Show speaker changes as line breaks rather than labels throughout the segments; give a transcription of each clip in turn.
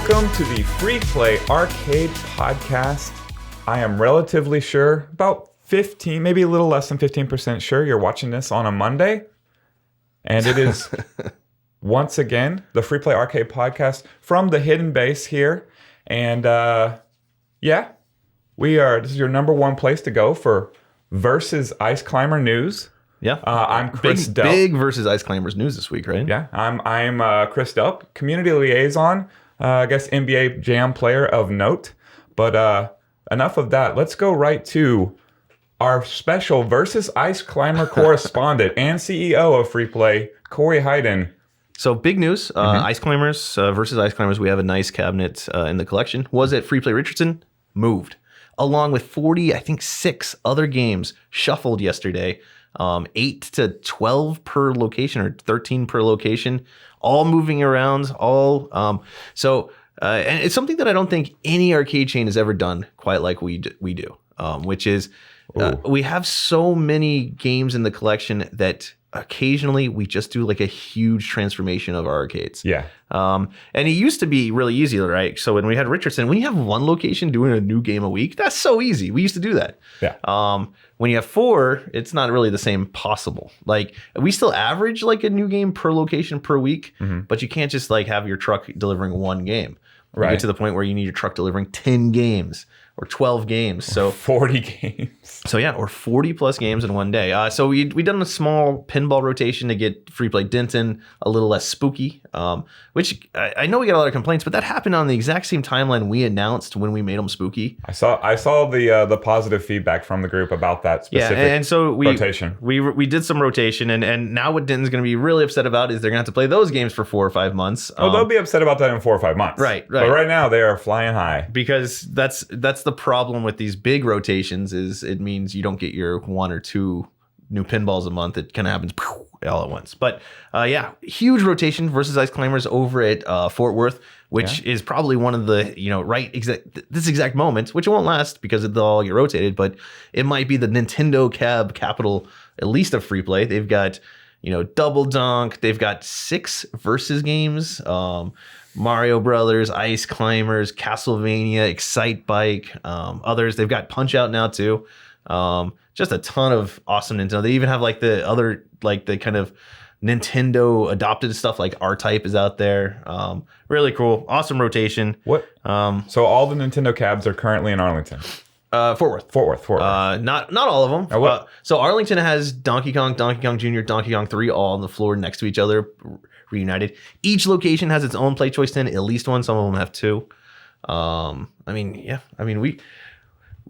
Welcome to the Free Play Arcade Podcast. I am relatively sure, about 15, maybe a little less than 15% sure you're watching this on a Monday. And it is, once again, the Free Play Arcade Podcast from the hidden base here. And this is your number one place to go for Versus Ice Climber news.
Yeah,
I'm Chris Delp.
Big Versus Ice Climbers news this week, right?
Yeah, I'm Chris Delp, community liaison, I guess NBA Jam player of note. But enough of that. Let's go right to our special Versus Ice Climber correspondent and CEO of Free Play, Corey Hayden.
So big news, Ice Climbers versus Ice Climbers. We have a nice cabinet in the collection. Was at Free Play Richardson, moved. Along with 6 other games shuffled yesterday. 8 to 12 per location or 13 per location, all moving around, and it's something that I don't think any arcade chain has ever done quite like we do, which is we have so many games in the collection that occasionally we just do like a huge transformation of our arcades.
Yeah.
And it used to be really easy, right? So when we had Richardson, when you have one location doing a new game a week, that's so easy. We used to do that.
Yeah.
When you have 4, it's not really the same possible. Like we still average like a new game per location per week, but you can't just like have your truck delivering one game. You get to the point where you need your truck delivering 10 games or 12 games. So
40 games.
So yeah, or 40 plus games in one day. So we done a small pinball rotation to get Free Play Denton a little less spooky, which I know we got a lot of complaints, but that happened on the exact same timeline we announced when we made them spooky.
I saw the positive feedback from the group about that specific
and so
rotation.
We did some rotation, and now what Denton's going to be really upset about is they're going to have to play those games for 4 or 5 months.
They'll be upset about that in 4 or 5 months.
Right.
But right now they are flying high.
Because that's the problem with these big rotations is it means you don't get your 1 or 2 new pinballs a month. It kind of happens all at once. But huge rotation versus Ice Climbers over at Fort Worth, which is probably one of the this exact moment, which it won't last because they'll all get rotated, but it might be the Nintendo cab capital, at least of Free Play. They've got Double Dunk. They've got 6 versus games. Mario Brothers, Ice Climbers, Castlevania, Excite Bike, others. They've got Punch Out now too. Just a ton of awesome Nintendo. They even have like the other, like the kind of Nintendo adopted stuff, like R-Type is out there. Really cool. Awesome rotation.
What? So all the Nintendo cabs are currently in Arlington.
Fort Worth. Not all of them.
What?
So Arlington has Donkey Kong Jr., Donkey Kong 3 all on the floor next to each other, reunited. Each location has its own play choice 10, at least one. Some of them have 2.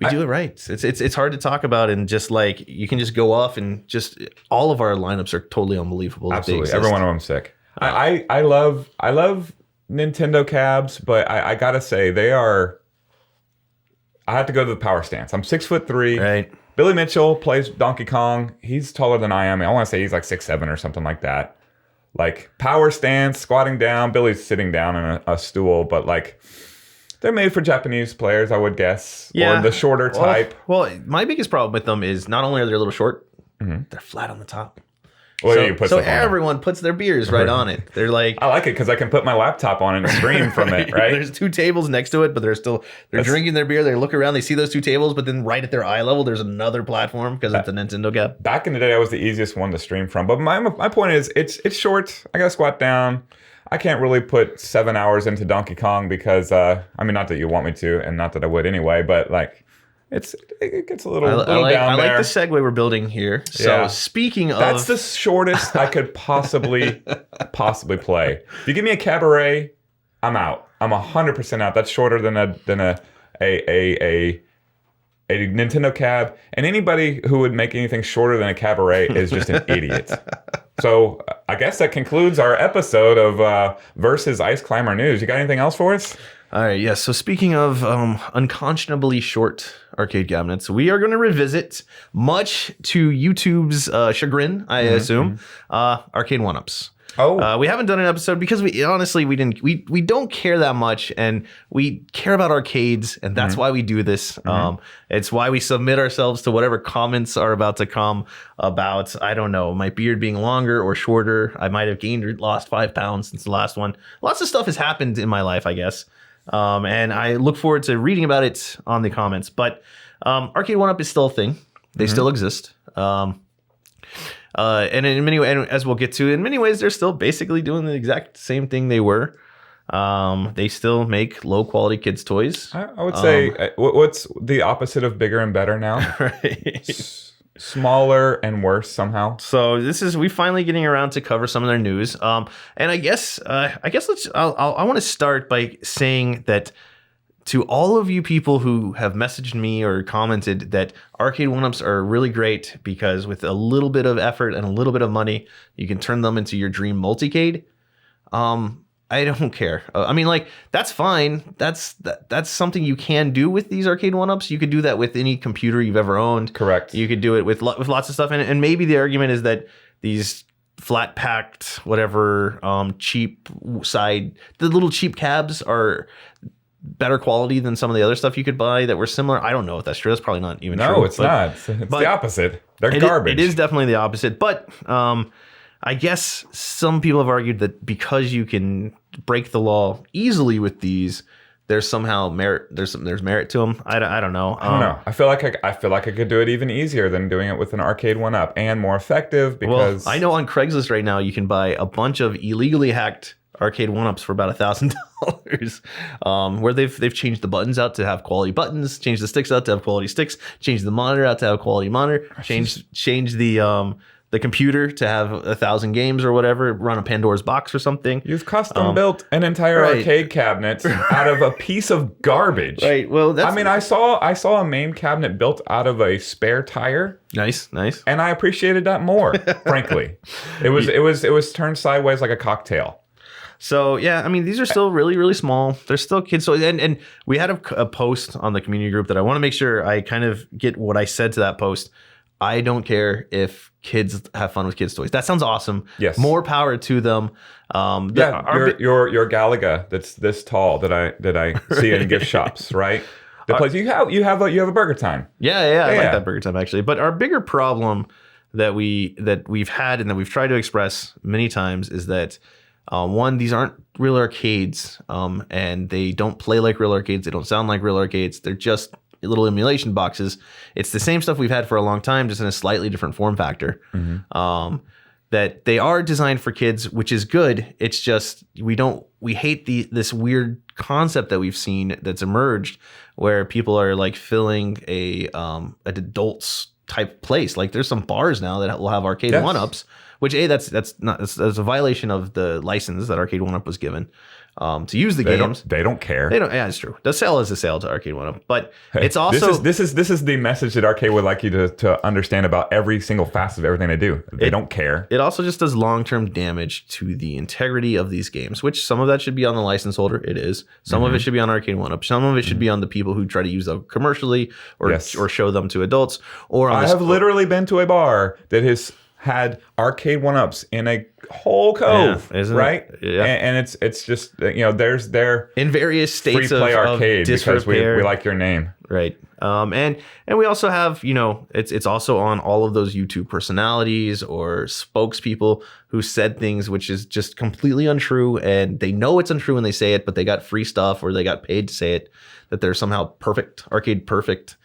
We do it right. It's hard to talk about, and just like you can just go off and just all of our lineups are totally unbelievable.
Absolutely, every one of them sick. I love Nintendo cabs, but I gotta say they are. I have to go to the power stance. I'm 6'3".
Right.
Billy Mitchell plays Donkey Kong. He's taller than I am. I want to say he's like 6'7" or something like that. Like power stance, squatting down. Billy's sitting down in a stool, but like they're made for Japanese players, I would guess. Yeah. Or the shorter type.
Well, my biggest problem with them is not only are they a little short, they're flat on the top.
Well,
so everyone puts their beers right on it. They're like,
I like it because I can put my laptop on it and stream from it, right?
There's 2 tables next to it, but they're drinking their beer. They look around, they see those 2 tables, but then right at their eye level, there's another platform because it's a Nintendo cab.
Back in the day, I was the easiest one to stream from. But my point is, it's short. I gotta squat down. I can't really put 7 hours into Donkey Kong because not that you want me to, and not that I would anyway, but like. It gets a little down there.
I like the segue we're building here. So speaking of...
That's the shortest I could possibly play. If you give me a cabaret, I'm out. I'm 100% out. That's shorter than a Nintendo cab. And anybody who would make anything shorter than a cabaret is just an idiot. So I guess that concludes our episode of Versus Ice Climber News. You got anything else for us?
All right, yes. So speaking of unconscionably short arcade cabinets, we are going to revisit, much to YouTube's chagrin, I assume, Arcade1UPs. We haven't done an episode because we don't care that much, and we care about arcades, and that's why we do this. It's why we submit ourselves to whatever comments are about to come about, I don't know, my beard being longer or shorter. I might have gained or lost 5 pounds since the last one. Lots of stuff has happened in my life, I guess. And I look forward to reading about it on the comments. But Arcade1UP is still a thing. They still exist. And in many ways, as we'll get to, in many ways, they're still basically doing the exact same thing they were. They still make low quality kids toys.
I would say what's the opposite of bigger and better now?
Right.
Smaller and worse somehow.
So we finally getting around to cover some of their news. And I guess I want to start by saying that to all of you people who have messaged me or commented that Arcade1UPs are really great because with a little bit of effort and a little bit of money, you can turn them into your dream multicade. I don't care. I mean, like, that's fine. That's something you can do with these Arcade1UPs. You could do that with any computer you've ever owned.
Correct.
You could do it with lots of stuff. And maybe the argument is that these flat packed, whatever, cheap side, the little cheap cabs are better quality than some of the other stuff you could buy that were similar. I don't know if that's true. That's probably not even true.
No, it's not. It's the opposite. They're garbage.
It is definitely the opposite. But I guess some people have argued that because you can break the law easily with these, there's somehow merit. There's merit to them. I don't know.
I don't know. I feel like I could do it even easier than doing it with an Arcade1UP and more effective because
I know on Craigslist right now you can buy a bunch of illegally hacked Arcade1UPs for about $1,000. Where they've changed the buttons out to have quality buttons, changed the sticks out to have quality sticks, changed the monitor out to have quality monitor, changed the computer to have 1,000 games or whatever, run a Pandora's box or something.
You've custom built an entire arcade cabinet out of a piece of garbage.
Right. Well,
I saw a main cabinet built out of a spare tire.
Nice.
And I appreciated that more, frankly. It was turned sideways like a cocktail.
So yeah, I mean, these are still really, really small. They're still kids. So and we had a post on the community group that I want to make sure I kind of get what I said to that post. I don't care if kids have fun with kids' toys. That sounds awesome.
Yes.
More power to them.
Your Galaga that's this tall that I see in gift shops, right? The place you have a Burger Time.
Yeah, I like that Burger Time actually. But our bigger problem that we've had and that we've tried to express many times is that one, these aren't real arcades, and they don't play like real arcades. They don't sound like real arcades. They're just little emulation boxes. It's the same stuff we've had for a long time, just in a slightly different form factor. Mm-hmm. That they are designed for kids, which is good. It's just we hate this weird concept that we've seen that's emerged, where people are like filling an adults type place. Like there's some bars now that will have Arcade1UPs, which that's a violation of the license that Arcade1UP was given. To use the games.
They don't care.
They don't. Yeah, it's true. The sale is a sale to Arcade1UP, but it's also
this is the message that Arcade would like you to understand about every single facet of everything they do. They don't care.
It also just does long-term damage to the integrity of these games, which some of that should be on the license holder. It is. Some of it should be on Arcade1UP. Some of it should be on the people who try to use them commercially or show them to adults. Or
I have literally been to a bar that has had Arcade1UPs in a whole cove, right?
Yeah.
And it's just, there's their
in various states
free play
of
arcade because we like your name,
right? And we also have, it's also on all of those YouTube personalities or spokespeople who said things which is just completely untrue, and they know it's untrue when they say it, but they got free stuff or they got paid to say it, that they're somehow perfect, arcade perfect.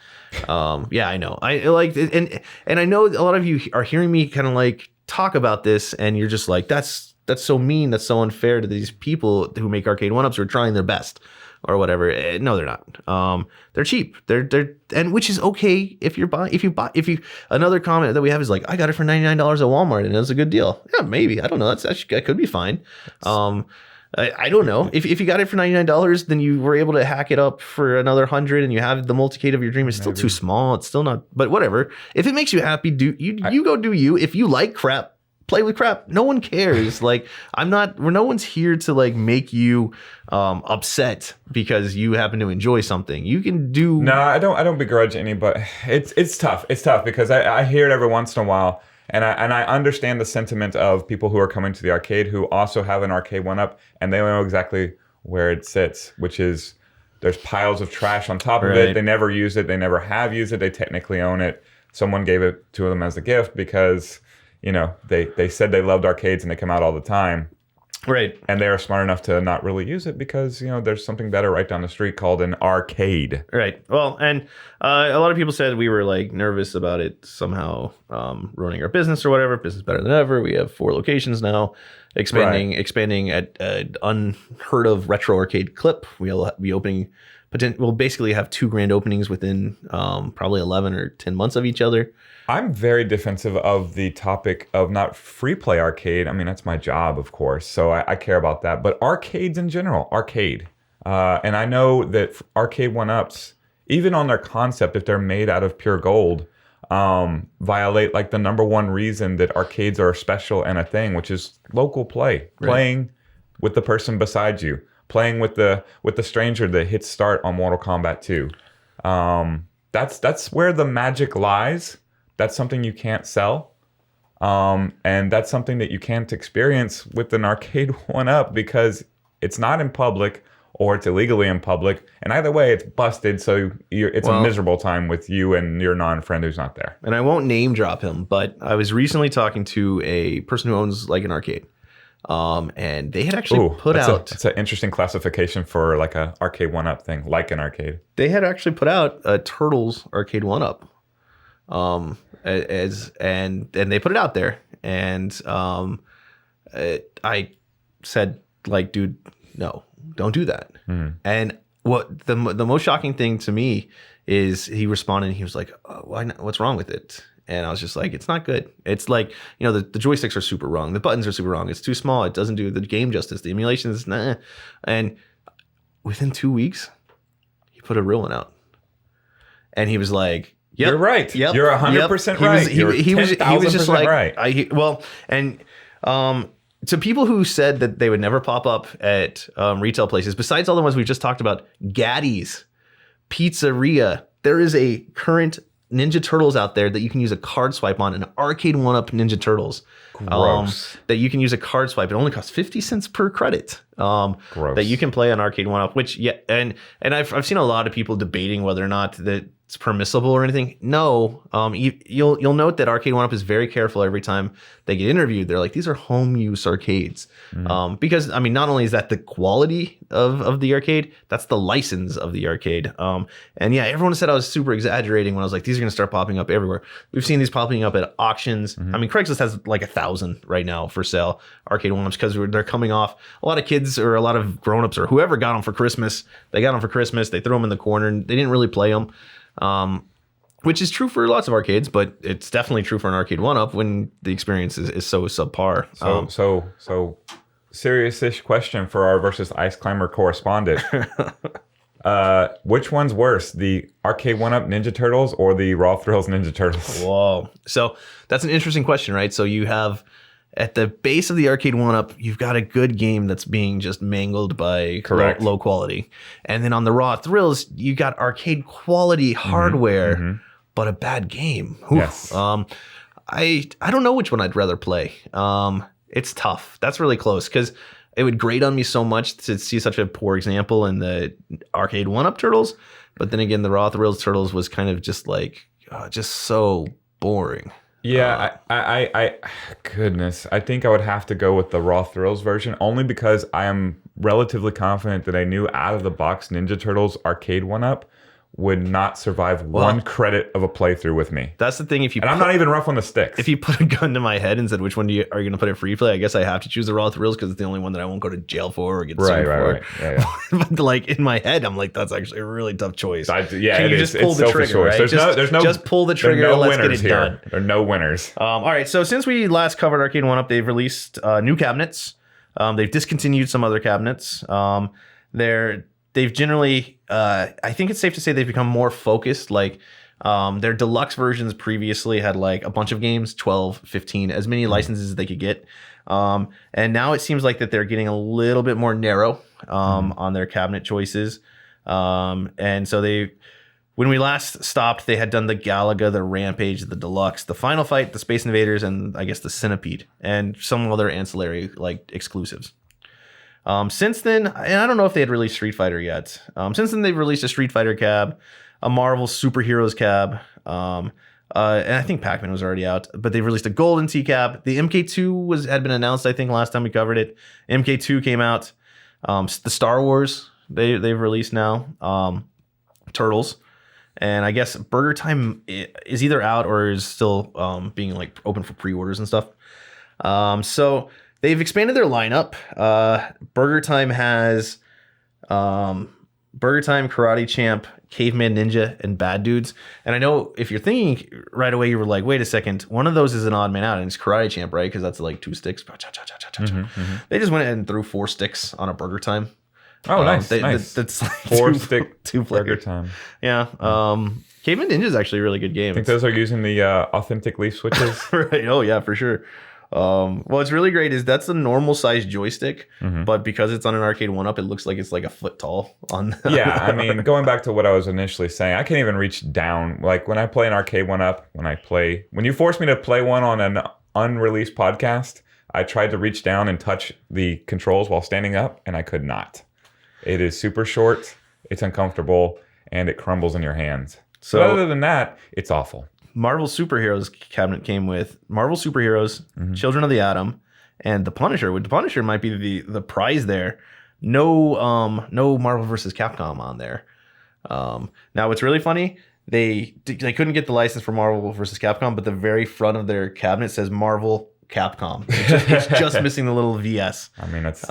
Yeah, I know. I like, and I know a lot of you are hearing me kind of like talk about this, and you're just like, that's so mean. That's so unfair to these people who make Arcade1UPs who are trying their best or whatever. No, they're not. They're cheap. And which is okay if you buy. Another comment that we have is like, I got it for $99 at Walmart and it was a good deal. Yeah, maybe. I don't know. That could be fine. I don't know. If you got it for $99, then you were able to hack it up for another $100 and you have the multicade of your dream. It's still too small. It's still not, but whatever. If it makes you happy, you go do you. If you like crap, play with crap. No one cares. Like no one's here to like make you upset because you happen to enjoy something. You can do.
No, I don't begrudge anybody. It's tough. It's tough because I hear it every once in a while. And I understand the sentiment of people who are coming to the arcade who also have an Arcade1UP and they know exactly where it sits, which is there's piles of trash on top of it. They never use it. They never have used it. They technically own it. Someone gave it to them as a gift because, they said they loved arcades and they come out all the time.
Right.
And they are smart enough to not really use it because, there's something better right down the street called an arcade.
Right. Well, and a lot of people said we were like nervous about it somehow ruining our business or whatever. Business better than ever. We have 4 locations now, expanding at an unheard of retro arcade clip. We'll be opening. We'll basically have 2 grand openings within probably 11 or 10 months of each other.
I'm very defensive of the topic of not free play arcade. I mean, that's my job, of course, so I care about that. But arcades in general, arcade. And I know that Arcade1UPs, even on their concept, if they're made out of pure gold, violate like the number one reason that arcades are special and a thing, which is local play. Right. Playing with the person beside you. Playing with the stranger that hits start on Mortal Kombat 2. That's where the magic lies. That's something you can't sell. And that's something that you can't experience with an Arcade1UP because it's not in public or it's illegally in public. And either way, it's busted. So it's a miserable time with you and your non-friend who's not there.
And I won't name drop him, but I was recently talking to a person who owns like an arcade. And they had actually put out...
That's an interesting classification for like a Arcade1UP thing, like an arcade.
They had actually put out a Turtles Arcade1UP. And they put it out there, and I said, like, dude, no, don't do that. And what the most shocking thing to me is he responded and he was like, why not? What's wrong with it? And I was just like, it's not good. It's like, the joysticks are super wrong, the buttons are super wrong, it's too small, it doesn't do the game justice, the emulation is nah. And within 2 weeks he put a real one out, and he was like, yep,
you're right.
Yep,
you're 100% right.
He was just like,
right.
To people who said that they would never pop up at retail places, besides all the ones we just talked about, Gaddy's, Pizzeria, there is a current Ninja Turtles out there that you can use a card swipe on, an Arcade1UP Ninja Turtles.
Gross.
That you can use a card swipe. It only costs 50 cents per credit.
Gross.
That you can play on Arcade1UP, which, yeah, and I've seen a lot of people debating whether or not that it's permissible or anything. No, you'll note that Arcade1UP is very careful every time they get interviewed. They're like, these are home use arcades. Because, I mean, not only is that the quality of the arcade, that's the license of the arcade. And yeah, everyone said I was super exaggerating when I was like, these are going to start popping up everywhere. We've seen these popping up at auctions. I mean, Craigslist has like 1,000 right now for sale, Arcade1UPs, because they're coming off. A lot of kids or a lot of grownups or whoever got them for Christmas. They got them for Christmas. They threw them in the corner and they didn't really play them. Which is true for lots of arcades, but it's definitely true for an Arcade1UP when the experience is so subpar.
So serious-ish question for our versus Ice Climber correspondent. Which one's worse, the Arcade1UP Ninja Turtles or the Raw Thrills Ninja Turtles?
Whoa. So that's an interesting question, right? So you have at the base of the Arcade1UP, you've got a good game that's being just mangled by low quality. And then on the Raw Thrills, you got arcade quality hardware, but a bad game. Oof.
Yes.
I don't know which one I'd rather play. It's tough. That's really close because it would grate on me so much to see such a poor example in the Arcade1UP Turtles. But then again, the Raw Thrills Turtles was kind of just like, just so boring.
Yeah, I goodness, I think I would have to go with the Raw Thrills version only because I am relatively confident that I knew out of the box Ninja Turtles Arcade1UP would not survive one credit of a playthrough with me.
That's the thing.
I'm not even rough on the sticks.
If you put a gun to my head and said, which one are you going to put in free play? I guess I have to choose the Raw Thrills because it's the only one that I won't go to jail for or get sued for.
Right. Yeah.
But like in my head, I'm like, that's actually a really tough choice.
Can
you just pull the trigger, right? Just pull the trigger. Let's get it done.
There are no winners.
All right. So since we last covered Arcade1UP, they've released new cabinets. They've discontinued some other cabinets. They've generally, I think it's safe to say they've become more focused. Like their deluxe versions previously had like a bunch of games, 12, 15, as many licenses as they could get. And now it seems like that they're getting a little bit more narrow on their cabinet choices. And so when we last stopped, they had done the Galaga, the Rampage, the Deluxe, the Final Fight, the Space Invaders, and I guess the Centipede, and some other ancillary like exclusives. Since then, and I don't know if they had released Street Fighter yet. Since then, they've released a Street Fighter cab, a Marvel Superheroes cab, And I think Pac-Man was already out, but they've released a golden TCAP. The MK2 had been announced, I think, last time we covered it. MK2 came out. The Star Wars they've released now. Turtles, and I guess Burger Time is either out or is still being like open for pre-orders and stuff. So they've expanded their lineup. Burger Time has Burger Time, Karate Champ, Caveman Ninja, and Bad Dudes. And I know if you're thinking right away, you were like, wait a second, one of those is an odd man out, and it's Karate Champ, right? Because that's like 2 sticks. They just went ahead and threw 4 sticks on a Burger Time.
Oh, nice.
That's like
4-stick
two
Burger Time.
Yeah. Caveman Ninja is actually a really good game.
I think those are using the authentic leaf switches.
Right. Oh, yeah, for sure. What's really great is that's a normal size joystick, but because it's on an Arcade1UP, it looks like it's like a foot tall.
Yeah, I mean, going back to what I was initially saying, I can't even reach down. Like when I play an Arcade1UP, when you force me to play one on an unreleased podcast, I tried to reach down and touch the controls while standing up, and I could not. It is super short, it's uncomfortable, and it crumbles in your hands. So other than that, it's awful.
Marvel Superheroes cabinet came with Marvel Superheroes, Children of the Atom, and The Punisher. The Punisher might be the prize there. No Marvel versus Capcom on there. Now what's really funny, they couldn't get the license for Marvel versus Capcom, but the very front of their cabinet says Marvel Capcom. It's just missing the little VS.
I mean, it's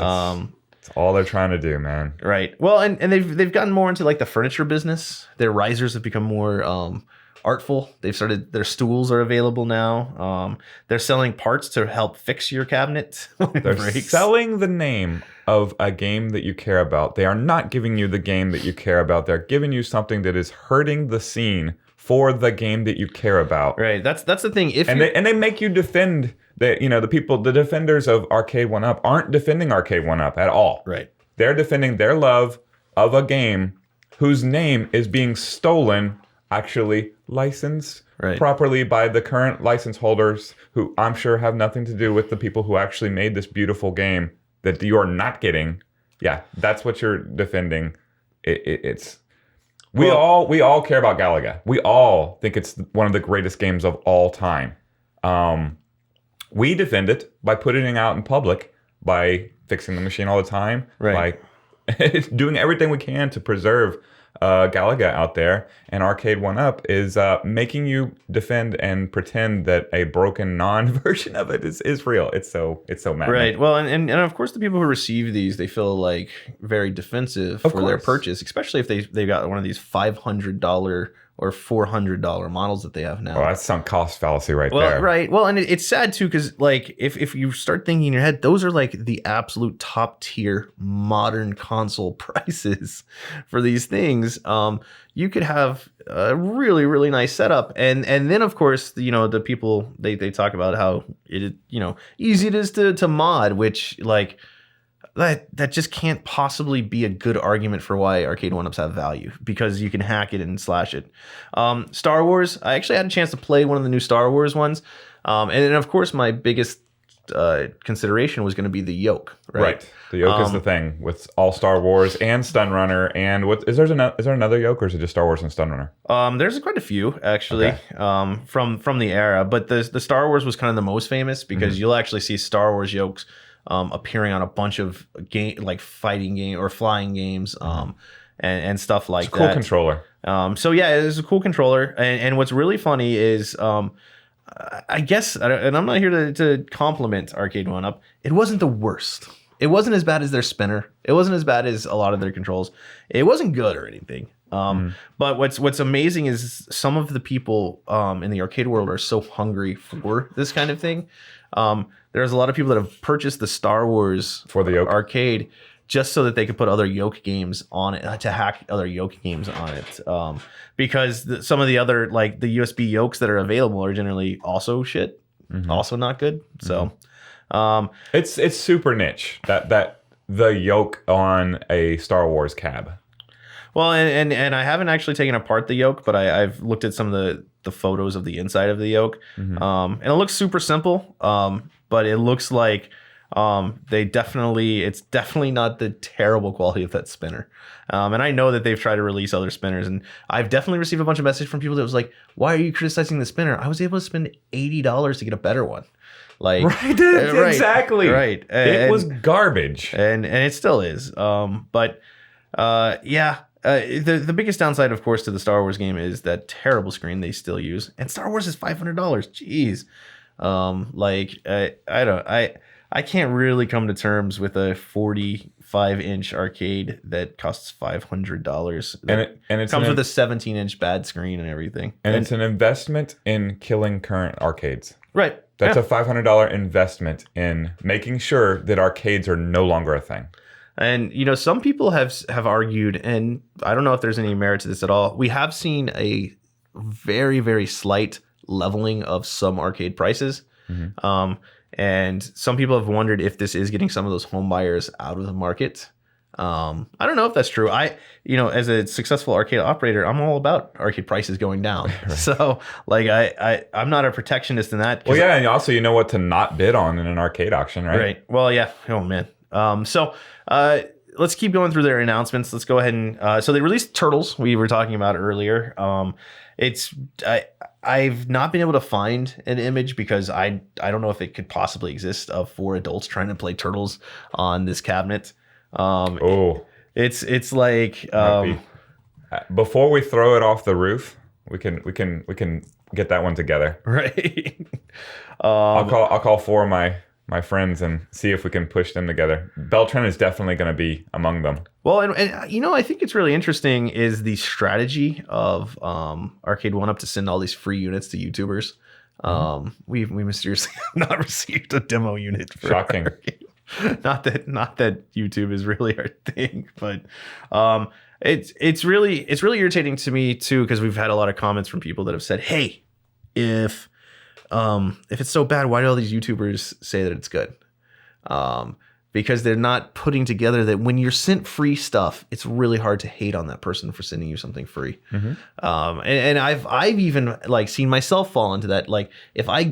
all they're trying to do, man.
Right. Well, and they've gotten more into like the furniture business. Their risers have become more artful. They've started, their stools are available now. They're selling parts to help fix your cabinet when it
They're
breaks.
selling the name of a game that you care about. They are not giving you the game that you care about. They're giving you something that is hurting the scene for the game that you care about.
Right. That's the thing.
They make you defend the defenders of Arcade1UP aren't defending Arcade1UP at all.
Right.
They're defending their love of a game whose name is being stolen, actually licensed properly by the current license holders, who I'm sure have nothing to do with the people who actually made this beautiful game that you're not getting. Yeah, that's what you're defending. We all care about Galaga. We all think it's one of the greatest games of all time. We defend it by putting it out in public, by fixing the machine all the time, by doing everything we can to preserve Galaga out there. And Arcade1UP is making you defend and pretend that a broken non-version of it is real. It's so maddening.
Right. Well, and of course the people who receive these, they feel like very defensive for their purchase, especially if they got one of these $500 or $400 models that they have now.
Well, that's some cost fallacy right there.
Right. Well, and it's sad too, because like if you start thinking in your head, those are like the absolute top tier modern console prices for these things. You could have a really, really nice setup, and then of course the people they talk about how easy it is to mod, which like that just can't possibly be a good argument for why Arcade1UPs have value, because you can hack it and slash it. Star Wars, I actually had a chance to play one of the new Star Wars ones, and then of course my biggest consideration was going to be the yoke. Right.
The yoke is the thing with all Star Wars and Stun Runner, and is there another yoke, or is it just Star Wars and Stun Runner?
There's quite a few actually, from the era, but the Star Wars was kind of the most famous because you'll actually see Star Wars yokes appearing on a bunch of fighting game or flying games, and stuff like that.
It's a cool controller.
So yeah, it's a cool controller, and what's really funny is, I guess, and I'm not here to compliment Arcade1UP, it wasn't the worst. It wasn't as bad as their spinner. It wasn't as bad as a lot of their controls. It wasn't good or anything. But what's amazing is some of the people in the arcade world are so hungry for this kind of thing. There's a lot of people that have purchased the Star Wars
for the yoke
arcade just so that they could put other yoke games on it, to hack other yoke games on it. Because some of the other, like the USB yokes that are available, are generally also shit, also not good. So
it's super niche, that the yoke on a Star Wars cab.
Well, and I haven't actually taken apart the yoke, but I've looked at some of the photos of the inside of the yoke, and it looks super simple. But it looks like It's definitely not the terrible quality of that spinner. And I know that they've tried to release other spinners, and I've definitely received a bunch of messages from people that was like, why are you criticizing the spinner? I was able to spend $80 to get a better one. Like,
right, exactly.
Right.
It was garbage.
And it still is. The biggest downside, of course, to the Star Wars game is that terrible screen they still use. And Star Wars is $500. Jeez. I can't really come to terms with a 45-inch arcade that costs $500. And it comes with a 17-inch bad screen and everything.
And it's an investment in killing current arcades.
Right.
That's a $500 investment in making sure that arcades are no longer a thing.
And, some people have argued, and I don't know if there's any merit to this at all. We have seen a very, very slight leveling of some arcade prices. Mm-hmm. And some people have wondered if this is getting some of those home buyers out of the market. I don't know if that's true. As a successful arcade operator, I'm all about arcade prices going down. Right. So I'm not a protectionist in that.
Well, yeah. And also, you know what to not bid on in an arcade auction, right? Right.
Well, yeah. Oh man. Let's keep going through their announcements. Let's go ahead and, so they released Turtles. We were talking about earlier. I've not been able to find an image because I don't know if it could possibly exist of 4 adults trying to play Turtles on this cabinet. It's like
before we throw it off the roof, we can get that one together.
Right.
I'll call 4 of my friends and see if we can push them together. Beltran is definitely going to be among them.
Well, and I think it's really interesting is the strategy of Arcade1UP to send all these free units to YouTubers. Mm-hmm. We mysteriously have not received a demo unit.
Shocking.
Not that YouTube is really our thing, but it's really irritating to me too, because we've had a lot of comments from people that have said, hey, if it's so bad, why do all these YouTubers say that it's good? Because they're not putting together that when you're sent free stuff, it's really hard to hate on that person for sending you something free. Mm-hmm. And I've even seen myself fall into that. Like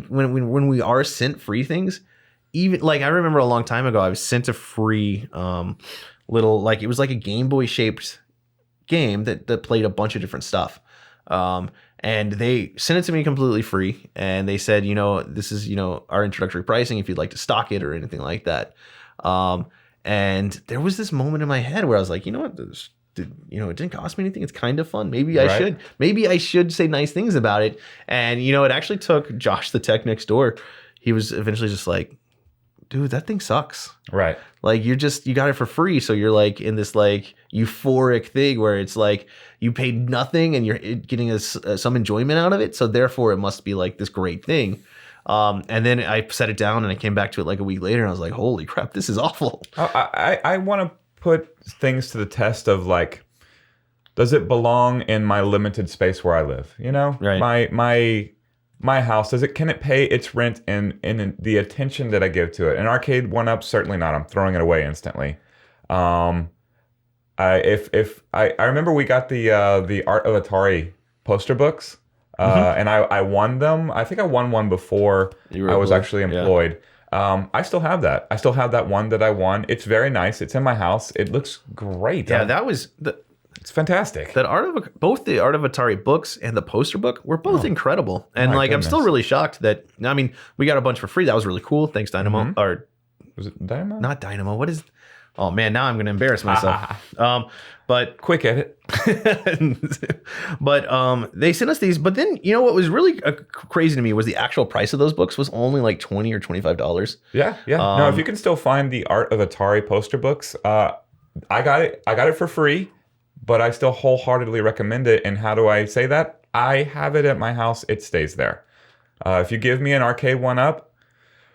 when we are sent free things, even I remember a long time ago, I was sent a free little, it was like a Game Boy shaped game that played a bunch of different stuff. And they sent it to me completely free. And they said, this is, our introductory pricing if you'd like to stock it or anything like that. And there was this moment in my head where I was like, you know what, it didn't cost me anything. It's kind of fun. Maybe I should say nice things about it. And, it actually took Josh, the tech next door. He was eventually just like, dude, that thing sucks.
Right.
You got it for free. So you're in this euphoric thing where it's you paid nothing and you're getting some enjoyment out of it. So therefore it must be this great thing. And then I set it down and I came back to it a week later and I was like, holy crap, this is awful.
I want to put things to the test of does it belong in my limited space where I live? Right. My house, can it pay its rent and the attention that I give to it? And Arcade1UP, certainly not. I'm throwing it away instantly. I remember we got the Art of Atari poster books, and I won them. I think I won one before I was actually employed. Yeah. I still have that. I still have that one that I won. It's very nice. It's in my house. It looks great.
Yeah,
it's fantastic.
Both the Art of Atari books and the poster book were both incredible. And I'm still really shocked that, we got a bunch for free. That was really cool. Thanks, Dynamo. Mm-hmm. Or
was it Dynamo?
Not Dynamo. What is... Oh man, now I'm going to embarrass myself. But
quick edit.
But they sent us these. But then, what was really crazy to me was the actual price of those books was only $20 or $25.
Yeah. No, if you can still find the Art of Atari poster books, I got it for free. But I still wholeheartedly recommend it. And how do I say that? I have it at my house. It stays there. If you give me an Arcade1UP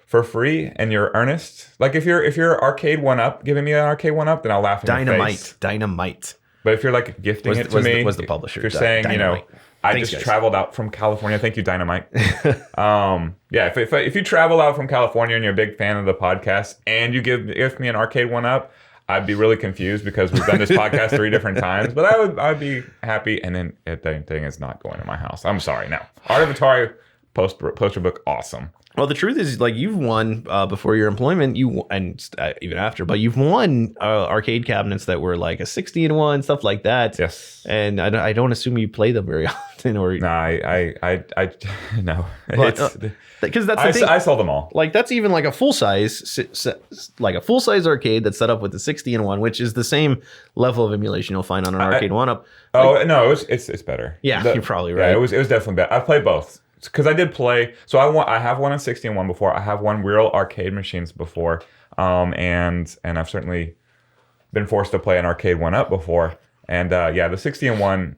for free and you're earnest, if you're Arcade1UP giving me an Arcade1UP, then I'll laugh in your face.
Dynamite.
But if you're gifting it to me,
was the publisher?
If you're saying,
Dynamite.
I just traveled out from California. Thank you, Dynamite. If you travel out from California and you're a big fan of the podcast and you give me an Arcade1UP, I'd be really confused because we've done this podcast 3 different times, but I'd be happy. And then that thing is not going to my house. I'm sorry. No. Art of Atari poster book, awesome.
Well, the truth is, like, you've won before your employment, even after, but you've won arcade cabinets that were like a 60-1, stuff like that.
Yes.
And I don't assume you play them very often, or
No, I no.
Because that's the thing.
I saw them all.
Like, that's even like a full size arcade that's set up with the 60-1, which is the same level of emulation you'll find on an Arcade1UP.
Oh no, it's better.
Yeah, you're probably right.
Yeah, it was definitely better. I played both. Because I did play, so I have one on 60-1 before. I have won real arcade machines before, and I've certainly been forced to play an Arcade1UP before. And the 60-1,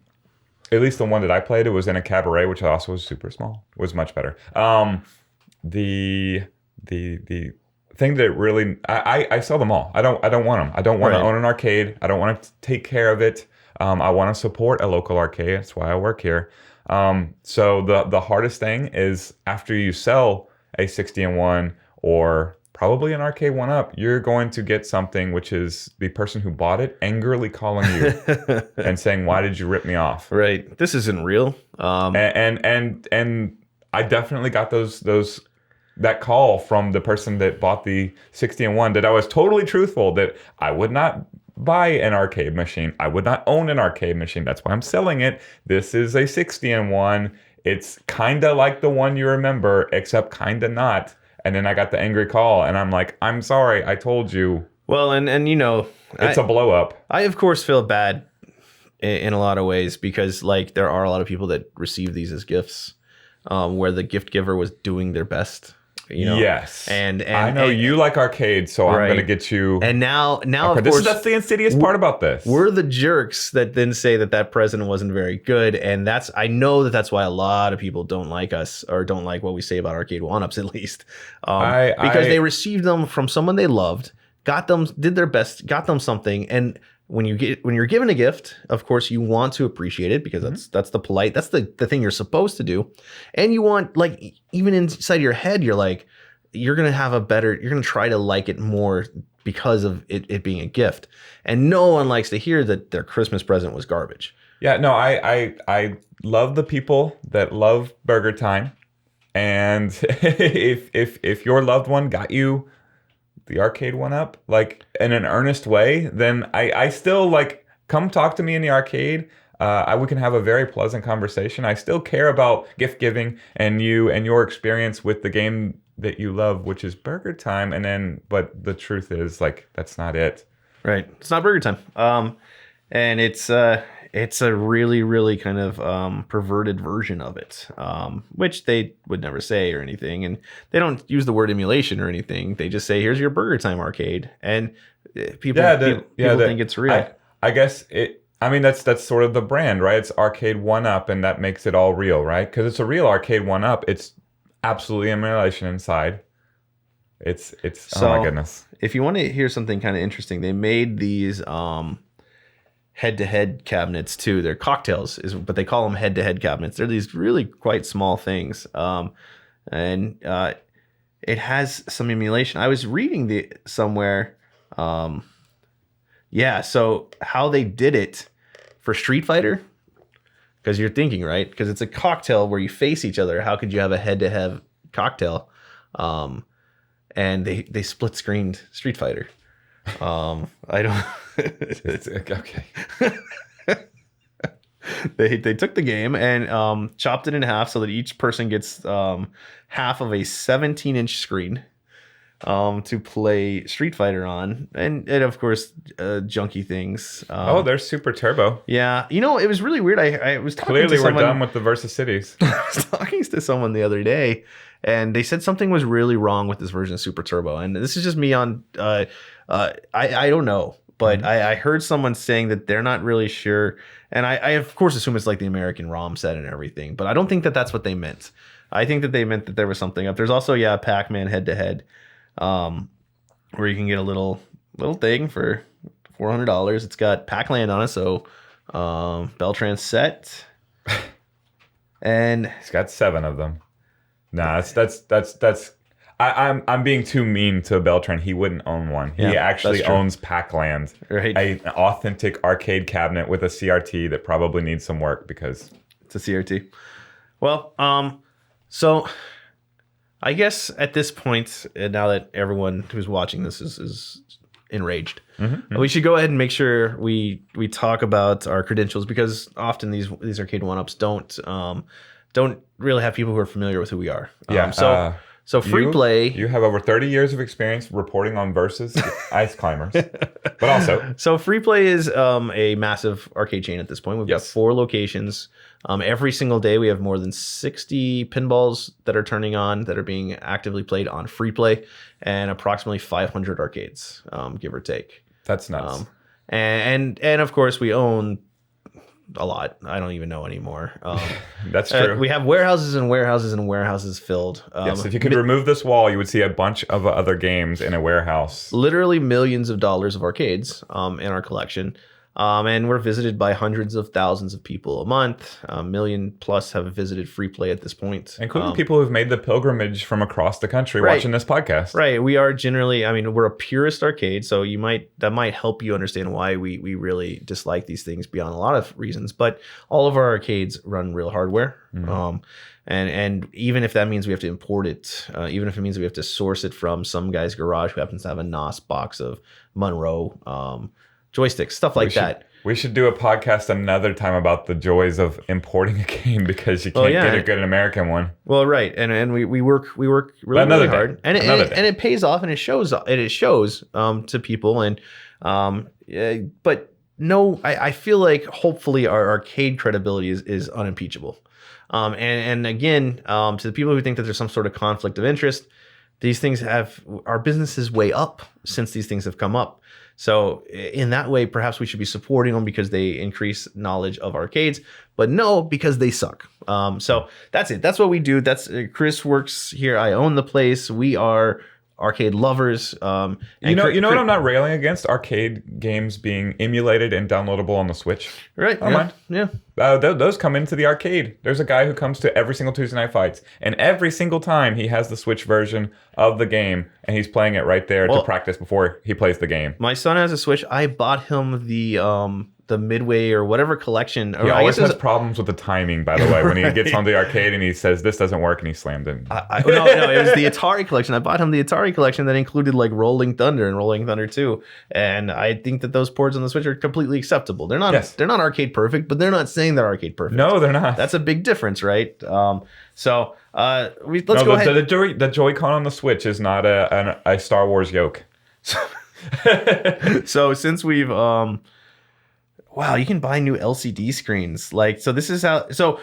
at least the one that I played, it was in a cabaret, which also was super small. It was much better. The thing that really I sell them all. I don't want them. I don't want to own an arcade. I don't want to take care of it. I want to support a local arcade. That's why I work here. So the hardest thing is after you sell a 60-1 or probably an Arcade1UP, you're going to get something which is the person who bought it angrily calling you and saying, "Why did you rip me off?"
Right. This isn't real.
And I definitely got that call from the person that bought the 60-1 that I was totally truthful that I would not buy an arcade machine. I would not own an arcade machine. That's why I'm selling it. This is a 60-1. It's kind of like the one you remember, except kind of not. And then I got the angry call, and I'm like, I'm sorry, I told you.
Well, and
it's a blow up.
I of course feel bad in a lot of ways because like there are a lot of people that receive these as gifts, where the gift giver was doing their best.
Yes,
and
I know you like arcade, so I'm going to get you.
And now, of course,
that's the insidious part about this.
We're the jerks that then say that present wasn't very good, and I know that's why a lot of people don't like us or don't like what we say about Arcade1UPs, at least, because they received them from someone they loved, did their best, got them something, and when you're given a gift, of course you want to appreciate it because that's the thing you're supposed to do, and you want, like, even inside your head you're like you're gonna try to like it more because of it being a gift, and no one likes to hear that their Christmas present was garbage.
Yeah, no, I love the people that love Burger Time, and if your loved one got you the Arcade1UP, like in an earnest way, then I still like come talk to me in the arcade. We can have a very pleasant conversation. I still care about gift giving and you and your experience with the game that you love, which is Burger Time. But the truth is, like, that's not it.
Right, it's not Burger Time. And it's a really, really kind of perverted version of it, which they would never say or anything. And they don't use the word emulation or anything. They just say, here's your Burger Time arcade. And people think it's real.
I guess that's sort of the brand, right? It's Arcade1UP, and that makes it all real, right? Because it's a real Arcade1UP. It's absolutely emulation inside. It's oh my goodness.
If you want to hear something kind of interesting, they made these head-to-head cabinets too. They're cocktails, but they call them head-to-head cabinets. They're these really quite small things, and it has some emulation. I was reading somewhere, so how they did it for Street Fighter, because you're thinking, right? Because it's a cocktail where you face each other. How could you have a head-to-head cocktail? And they split-screened Street Fighter. I don't.
Okay.
They took the game and chopped it in half so that each person gets half of a 17-inch screen to play Street Fighter on, and of course junky things.
They're super turbo.
Yeah, it was really weird. I was talking
Clearly
to someone,
we're done with the Versus Cities.
I was talking to someone the other day, and they said something was really wrong with this version of Super Turbo. And this is just me on. I don't know, but I heard someone saying that they're not really sure, and I of course assume it's like the American ROM set and everything, but I don't think that that's what they meant. I think that they meant that there was something up. There's also Pac-Man head-to-head, where you can get a little thing for $400. It's got Pac-Land on it, so Beltran's set, and
he's got 7 of them. Nah, that's. I'm being too mean to Beltran. He wouldn't own one. He actually owns Pac-Land,
right?
An authentic arcade cabinet with a CRT that probably needs some work because
it's a CRT. Well, So I guess at this point, and now that everyone who's watching this is enraged, we should go ahead and make sure we talk about our credentials, because often these Arcade1Ups don't really have people who are familiar with who we are. So free play.
You have over 30 years of experience reporting on versus ice climbers, but also.
So free play is a massive arcade chain at this point. We've got 4 locations. Every single day we have more than 60 pinballs that are turning on, that are being actively played on free play, and approximately 500 arcades, give or take.
That's nuts.
And of course we own a lot. I don't even know anymore.
That's true.
We have warehouses and warehouses and warehouses filled.
Yes, if you could remove this wall, you would see a bunch of other games in a warehouse.
Literally millions of dollars of arcades in our collection. And we're visited by hundreds of thousands of people a month. A million plus have visited free play at this point.
Including people who've made the pilgrimage from across the country watching this podcast.
Right. We are generally, we're a purist arcade, so that might help you understand why we really dislike these things beyond a lot of reasons. But all of our arcades run real hardware. And even if that means we have to import it, even if it means we have to source it from some guy's garage who happens to have a NOS box of Monroe joysticks, stuff like that.
We should do a podcast another time about the joys of importing a game, because you can't get a good American one.
Well, right, and we work really hard, and it pays off, and it shows to people, and but no, I feel like hopefully our arcade credibility is unimpeachable, and again, to the people who think that there's some sort of conflict of interest, these things our business is way up since these things have come up. So in that way, perhaps we should be supporting them because they increase knowledge of arcades, but no, because they suck. So that's it. That's what we do. Chris works here. I own the place. We are arcade lovers.
You know what I'm not railing against? Arcade games being emulated and downloadable on the Switch.
Right.
Yeah. Those come into the arcade. There's a guy who comes to every single Tuesday Night Fights, and every single time he has the Switch version of the game, and he's playing it right there to practice before he plays the game.
My son has a Switch. I bought him the Midway or whatever collection.
He always has problems with the timing, by the way, when he gets on the arcade and he says, this doesn't work, and he slammed it.
No, it was the Atari collection. I bought him the Atari collection that included like Rolling Thunder and Rolling Thunder 2. And I think that those ports on the Switch are completely acceptable. They're not arcade perfect, but they're not saying they're arcade perfect.
No, they're not.
That's a big difference, right? Let's go ahead.
The Joy-Con on the Switch is not a Star Wars yoke.
So since we've wow, you can buy new LCD screens. This is how. So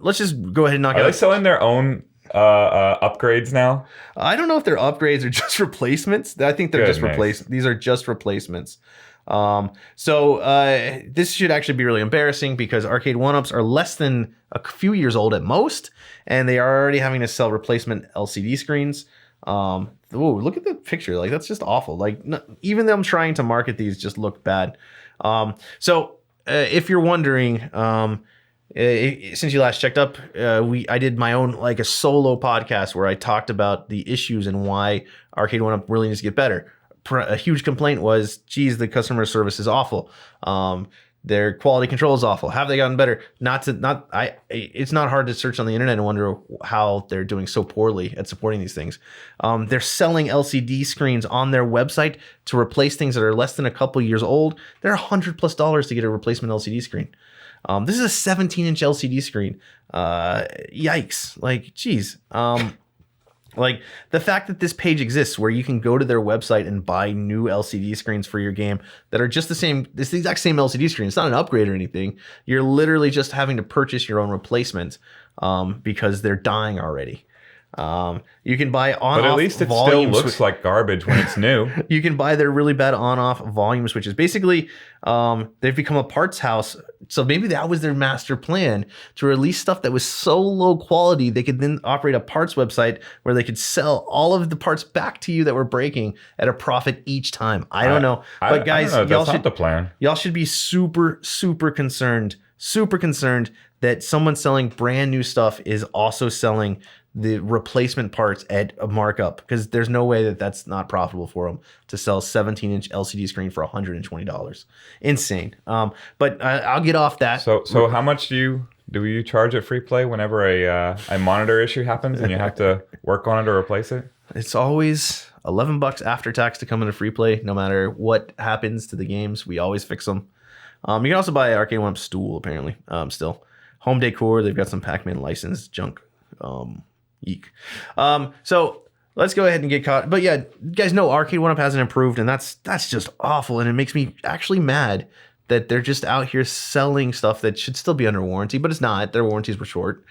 let's just go ahead and knock it out.
Are they selling their own upgrades now?
I don't know if they're upgrades or just replacements. I think they're just replacements. These are just replacements. This should actually be really embarrassing, because Arcade1Ups are less than a few years old at most, and they are already having to sell replacement LCD screens. Look at the picture. That's just awful. Even them trying to market these just look bad. If you're wondering, since you last checked up, I did my own a solo podcast where I talked about the issues and why Arcade1Up really needs to get better. A huge complaint was, geez, the customer service is awful. Their quality control is awful. Have they gotten better? It's not hard to search on the internet and wonder how they're doing so poorly at supporting these things. They're selling LCD screens on their website to replace things that are less than a couple years old. They're $100+ to get a replacement LCD screen. This is a 17-inch LCD screen. Yikes! Geez. The fact that this page exists where you can go to their website and buy new LCD screens for your game that are just it's the exact same LCD screen. It's not an upgrade or anything. You're literally just having to purchase your own replacement because they're dying already. You can buy on-off.
But at least it still looks like garbage when it's new.
You can buy their really bad on-off volume switches. Basically, they've become a parts house. So maybe that was their master plan, to release stuff that was so low quality they could then operate a parts website where they could sell all of the parts back to you that were breaking at a profit each time. I don't know. But guys,
that's not the plan.
Y'all should be super, super concerned that someone selling brand new stuff is also selling the replacement parts at a markup, because there's no way that that's not profitable for them to sell 17-inch LCD screen for $120. Insane. But I'll get off that.
So how much do you Do you charge at free play whenever a monitor issue happens and you have to work on it or replace it?
It's always $11 after tax to come into free play. No matter what happens to the games, we always fix them. You can also buy Arcade1UP stool, apparently. Still, home decor. They've got some Pac-Man licensed junk. Eek. So let's go ahead and get caught. But yeah, you guys know Arcade1UP hasn't improved, and that's just awful. And it makes me actually mad that they're just out here selling stuff that should still be under warranty, but it's not. Their warranties were short.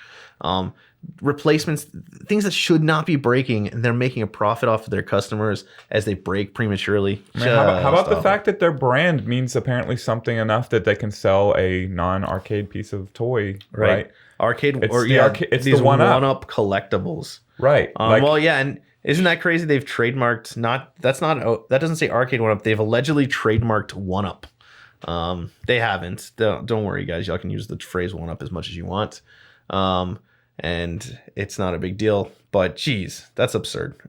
Replacements, things that should not be breaking, and they're making a profit off of their customers as they break prematurely.
How about the fact that their brand means apparently something enough that they can sell a non-arcade piece of toy, right?
Arcade,
it's
these
the one-up
collectibles,
right?
Well, yeah, and isn't that crazy? They've trademarked that doesn't say Arcade1UP. They've allegedly trademarked 1-up. They haven't. Don't worry, guys. Y'all can use the phrase 1-up as much as you want. And it's not a big deal, but geez, that's absurd.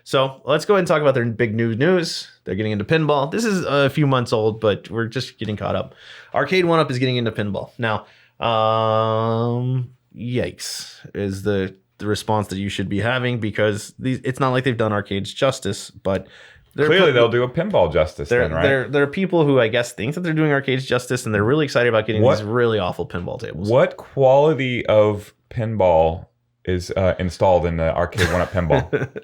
So let's go ahead and talk about their big news. They're getting into pinball. This is a few months old, but we're just getting caught up. Arcade1UP is getting into pinball. Now, yikes is the response that you should be having, because it's not like they've done arcades justice, but
clearly they'll do a pinball justice then, right?
There are people who I guess think that they're doing arcades justice, and they're really excited about getting these really awful pinball tables.
What quality of pinball is installed in the Arcade1UP pinball?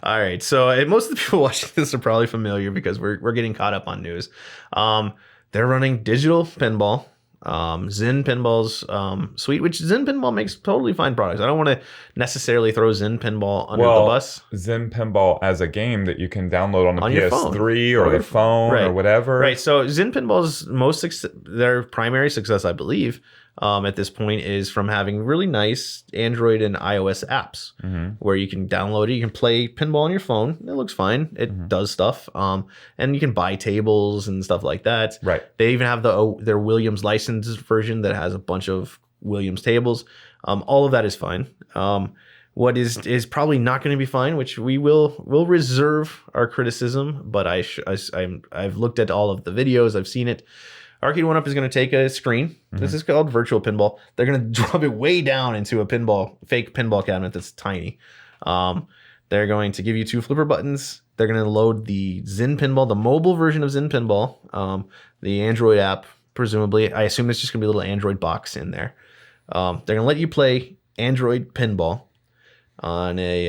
All right, so most of the people watching this are probably familiar because we're getting caught up on news. They're running digital pinball. Zen Pinball's suite, which Zen Pinball makes totally fine products. I don't want to necessarily throw Zen Pinball under the bus.
Zen Pinball as a game that you can download on the PS3 or the phone or whatever.
Right. So Zen Pinball's their primary success, I believe, at this point is from having really nice Android and iOS apps where you can download it. You can play pinball on your phone. It looks fine. It does stuff. And you can buy tables and stuff like that.
Right.
They even have their Williams licensed version that has a bunch of Williams tables. All of that is fine. What is probably not going to be fine, which we'll reserve our criticism, but I've looked at all of the videos. I've seen it. Arcade1UP is going to take a screen. This is called virtual pinball. They're going to drop it way down into a fake pinball cabinet that's tiny. They're going to give you 2 flipper buttons. They're going to load the Zen Pinball, the mobile version of Zen Pinball, the Android app, presumably. I assume it's just going to be a little Android box in there. They're going to let you play Android pinball on a